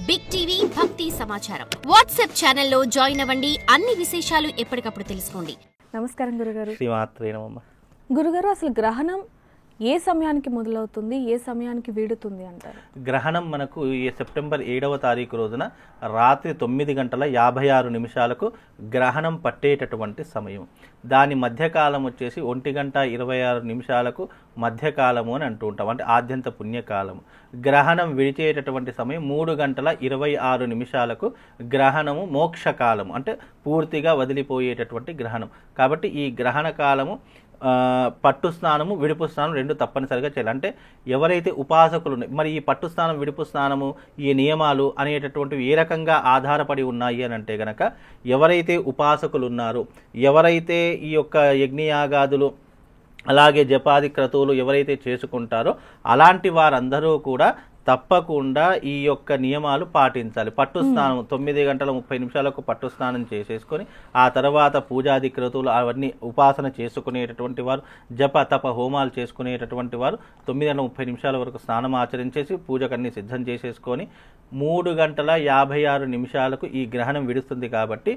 Big TV భక్తి సమాచారం WhatsApp ఛానల్లో జాయిన్ అవ్వండి. అన్ని విశేషాలు ఎప్పటికప్పుడు తెలుసుకోండి. నమస్కారం గురుగారు. శ్రీమాత్రే నమః. గురుగారు, అసలు గ్రహణం ఏ సమయానికి మొదలవుతుంది, ఏ సమయానికి వీడుతుంది అంటారు? గ్రహణం మనకు ఈ సెప్టెంబర్ 7వ తారీఖు రోజున రాత్రి 9:56 గ్రహణం పట్టేటటువంటి సమయం. దాని మధ్యకాలం వచ్చేసి 1:26 మధ్యకాలము అని అంటూ ఉంటాం, అంటే ఆద్యంత పుణ్యకాలము. గ్రహణం విడిచేటటువంటి సమయం 3:26 గ్రహణము మోక్షకాలము, అంటే పూర్తిగా వదిలిపోయేటటువంటి గ్రహణం. కాబట్టి ఈ గ్రహణ కాలము పట్టు స్నానము విడుపు స్నానం రెండు తప్పనిసరిగా చేయాలి. అంటే ఎవరైతే ఉపాసకులు మరి ఈ పట్టు స్నానం విడుపు స్నానము ఈ నియమాలు అనేటటువంటివి ఏ రకంగా ఆధారపడి ఉన్నాయి అని అంటే గనక, ఎవరైతే ఉపాసకులు ఉన్నారో, ఎవరైతే ఈ యొక్క యజ్ఞయాగాదులు అలాగే జపాది క్రతువులు ఎవరైతే చేసుకుంటారో అలాంటి వారందరూ కూడా తప్పకుండా ఈ యొక్క నియమాలు పాటించాలి. పట్టు స్నానం 9:30 పట్టు స్నానం చేసేసుకొని ఆ తర్వాత పూజాది క్రతువులు అవన్నీ ఉపాసన చేసుకునేటటువంటి వారు, జప తప హోమాలు చేసుకునేటటువంటి వారు 9:30 వరకు స్నానం ఆచరించేసి పూజకన్నీ సిద్ధం చేసేసుకొని 3:56 ఈ గ్రహణం విడుస్తుంది. కాబట్టి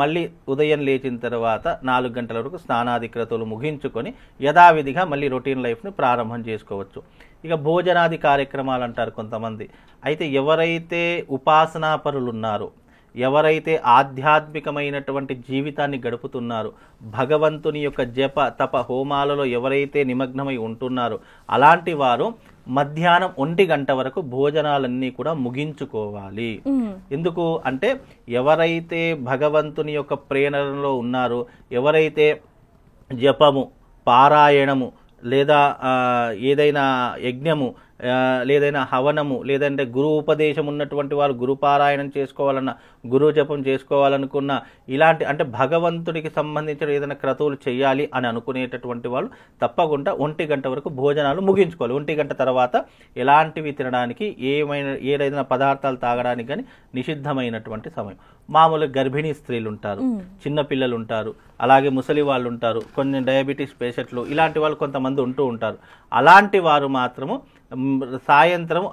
మళ్ళీ ఉదయం లేచిన తర్వాత 4 గంటల వరకు స్నానాది క్రతువులు ముగించుకొని యథావిధిగా మళ్ళీ రొటీన్ లైఫ్ని ప్రారంభం చేసుకోవచ్చు. ఇక భోజనాది కార్యక్రమాలు అంటారు కొంతమంది. అయితే ఎవరైతే ఉపాసనాపరులు ఉన్నారో, ఎవరైతే ఆధ్యాత్మికమైనటువంటి జీవితాన్ని గడుపుతున్నారో, భగవంతుని యొక్క జప తప హోమాలలో ఎవరైతే నిమగ్నమై ఉంటున్నారో అలాంటి వారు మధ్యాహ్నం 1 గంట వరకు భోజనాలన్నీ కూడా ముగించుకోవాలి. ఎందుకు అంటే, ఎవరైతే భగవంతుని యొక్క ప్రేరణలో ఉన్నారో, ఎవరైతే జపము పారాయణము లేదా ఏదైనా యజ్ఞము లేదైనా హవనము లేదంటే గురు ఉపదేశం ఉన్నటువంటి వారు గురుపారాయణం చేసుకోవాలన్న, గురు జపం చేసుకోవాలనుకున్న, ఇలాంటి అంటే భగవంతుడికి సంబంధించిన ఏదైనా క్రతువులు చేయాలి అని అనుకునేటటువంటి వాళ్ళు తప్పకుండా 1 గంట వరకు భోజనాలు ముగించుకోవాలి. 1 గంట తర్వాత ఎలాంటివి తినడానికి ఏదైనా పదార్థాలు తాగడానికి కానీ నిషిద్ధమైనటువంటి సమయం. మామూలుగా గర్భిణీ స్త్రీలు ఉంటారు, చిన్నపిల్లలు ఉంటారు, అలాగే ముసలి వాళ్ళు ఉంటారు, కొన్ని డయాబెటీస్ పేషెంట్లు, ఇలాంటి వాళ్ళు కొంతమంది ఉంటూ ఉంటారు. అలాంటి వారు మాత్రము సాయంత్రం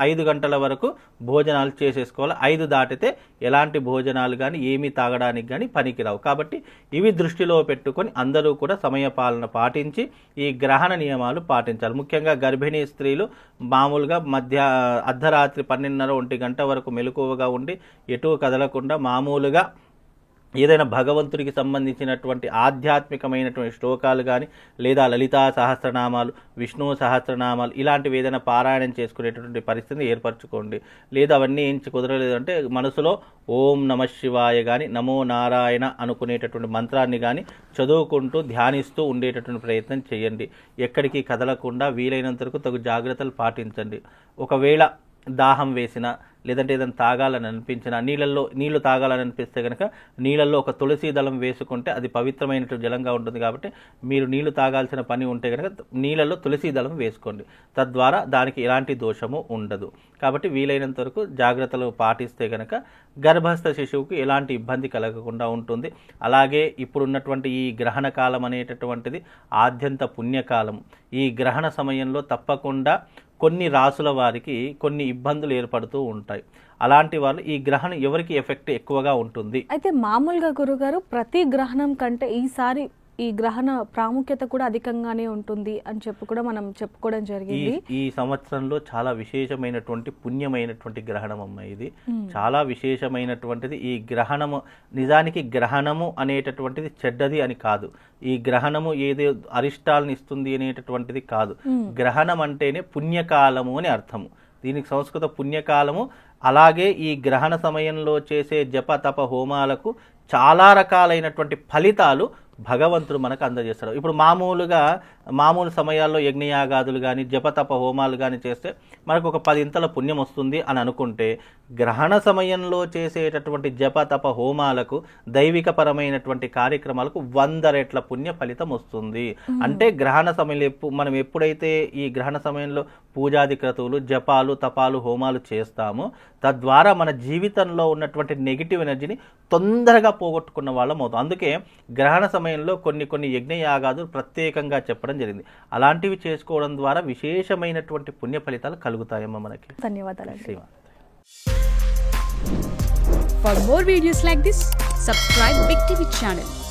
5 గంటల వరకు భోజనాలు చేసేసుకోవాలి. 5 దాటితే ఎలాంటి భోజనాలు కానీ ఏమీ తాగడానికి కానీ పనికిరావు. కాబట్టి ఇవి దృష్టిలో పెట్టుకొని అందరూ కూడా సమయపాలన పాటించి ఈ గ్రహణ నియమాలు పాటించాలి. ముఖ్యంగా గర్భిణీ స్త్రీలు మామూలుగా అర్ధరాత్రి 12:30-1 గంట వరకు మెలకువగా ఉండి ఎటు కదలకుండా మామూలుగా ఏదైనా భగవంతుడికి సంబంధించినటువంటి ఆధ్యాత్మికమైనటువంటి శ్లోకాలు కానీ లేదా లలితా సహస్రనామాలు, విష్ణు సహస్రనామాలు ఇలాంటివి ఏదైనా పారాయణం చేసుకునేటటువంటి పరిస్థితిని ఏర్పరచుకోండి. లేదా అవన్నీ ఏంచి కుదరలేదంటే మనసులో ఓం నమః శివాయ కానీ నమో నారాయణ అనుకునేటటువంటి మంత్రాన్ని కానీ చదువుకుంటూ ధ్యానిస్తూ ఉండేటటువంటి ప్రయత్నం చేయండి. ఎక్కడికి కదలకుండా వీలైనంత వరకు తగు జాగ్రత్తలు పాటించండి. ఒకవేళ దాహం వేసినా లేదంటే ఏదైనా తాగాలని అనిపించినా, నీళ్లు తాగాలని అనిపిస్తే కనుక నీళ్ళల్లో ఒక తులసి దళం వేసుకుంటే అది పవిత్రమైనటువంటి జలంగా ఉంటుంది. కాబట్టి మీరు నీళ్లు తాగాల్సిన పని ఉంటే కనుక నీళ్ళల్లో తులసి దళం వేసుకోండి. తద్వారా దానికి ఎలాంటి దోషము ఉండదు. కాబట్టి వీలైనంత వరకు జాగ్రత్తలు పాటిస్తే కనుక గర్భస్థ శిశువుకు ఎలాంటి ఇబ్బంది కలగకుండా ఉంటుంది. అలాగే ఇప్పుడున్నటువంటి ఈ గ్రహణ కాలం అనేటటువంటిది ఆద్యంత పుణ్యకాలం. ఈ గ్రహణ సమయంలో తప్పకుండా కొన్ని రాసుల వారికి కొన్ని ఇబ్బందులు ఏర్పడుతూ ఉంటాయి. అలాంటి వాళ్ళు ఈ గ్రహణం ఎవరికి ఎఫెక్ట్ ఎక్కువగా ఉంటుంది? అయితే మామూలుగా గురుగారు, ప్రతి గ్రహణం కంటే ఈసారి ఈ గ్రహణ ప్రాముఖ్యత కూడా అధికంగానే ఉంటుంది అని కూడా మనం చెప్పుకోవడం జరిగింది. ఈ సంవత్సరంలో చాలా విశేషమైనటువంటి పుణ్యమైనటువంటి గ్రహణం అమ్మ. ఇది చాలా విశేషమైనటువంటిది. ఈ గ్రహణము నిజానికి గ్రహణము అనేటటువంటిది చెడ్డది అని కాదు. ఈ గ్రహణము ఏదో అరిష్టాలను ఇస్తుంది అనేటటువంటిది కాదు. గ్రహణం అంటేనే పుణ్యకాలము అని అర్థము. దీనికి సంస్కృత పుణ్యకాలము. అలాగే ఈ గ్రహణ సమయంలో చేసే జప తప హోమాలకు చాలా రకాలైనటువంటి ఫలితాలు భగవంతుడు మనకు అందజేస్తాడు. ఇప్పుడు మామూలు సమయాల్లో యజ్ఞయాగాదులు కానీ జపతప హోమాలు కానీ చేస్తే మనకు ఒక 10 ఇంతల పుణ్యం వస్తుంది అని అనుకుంటే, గ్రహణ సమయంలో చేసేటటువంటి జపతప హోమాలకు దైవికపరమైనటువంటి కార్యక్రమాలకు 100 రెట్ల పుణ్య ఫలితం వస్తుంది. అంటే గ్రహణ సమయంలో మనం ఎప్పుడైతే ఈ గ్రహణ సమయంలో పూజాది క్రతువులు జపాలు తపాలు హోమాలు చేస్తామో, తద్వారా మన జీవితంలో ఉన్నటువంటి నెగిటివ్ ఎనర్జీని తొందరగా పోగొట్టుకున్న వాళ్ళం అవుతాం. అందుకే గ్రహణ సమయంలో కొన్ని యజ్ఞయాగాదులు ప్రత్యేకంగా చెప్పడం జరిగింది. అలాంటివి చేసుకోవడం ద్వారా విశేషమైనటువంటి పుణ్య ఫలితాలు కలుగుతాయమ్మా మనకి. ధన్యవాదాలు. Shriman. For more videos like this, subscribe Big TV channel.